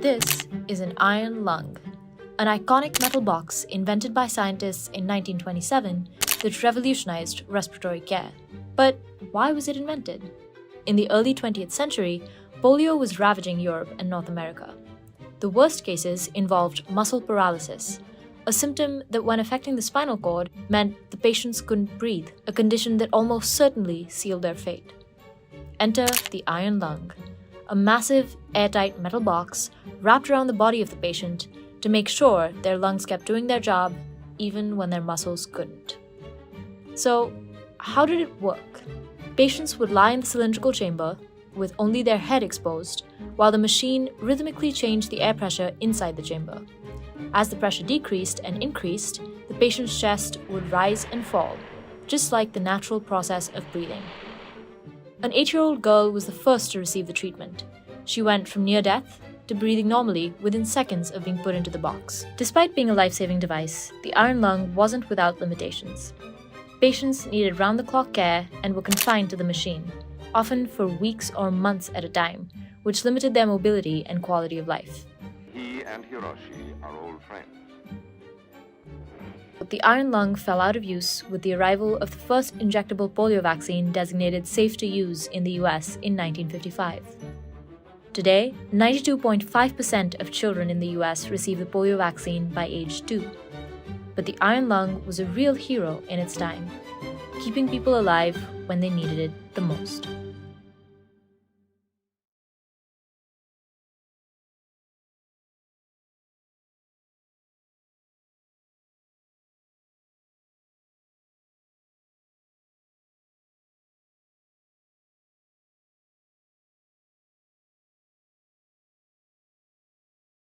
This is an iron lung, an iconic metal box invented by scientists in 1927 that revolutionized respiratory care. But why was it invented? In the early 20th century, polio was ravaging Europe and North America. The worst cases involved muscle paralysis, a symptom that, when affecting the spinal cord, meant the patients couldn't breathe, a condition that almost certainly sealed their fate. Enter the iron lung, a massive, airtight metal box wrapped around the body of the patient to make sure their lungs kept doing their job even when their muscles couldn't. So, how did it work? Patients would lie in the cylindrical chamber with only their head exposed, while the machine rhythmically changed the air pressure inside the chamber. As the pressure decreased and increased, the patient's chest would rise and fall, just like the natural process of breathing. An 8-year-old girl was the first to receive the treatment. She went from near death to breathing normally within seconds of being put into the box. Despite being a life-saving device, the iron lung wasn't without limitations. Patients needed round-the-clock care and were confined to the machine, often for weeks or months at a time, which limited their mobility and quality of life. He and Hiroshi are old friends. But the iron lung fell out of use with the arrival of the first injectable polio vaccine designated safe to use in the US in 1955. Today, 92.5% of children in the US receive the polio vaccine by age 2. But the iron lung was a real hero in its time, keeping people alive when they needed it the most.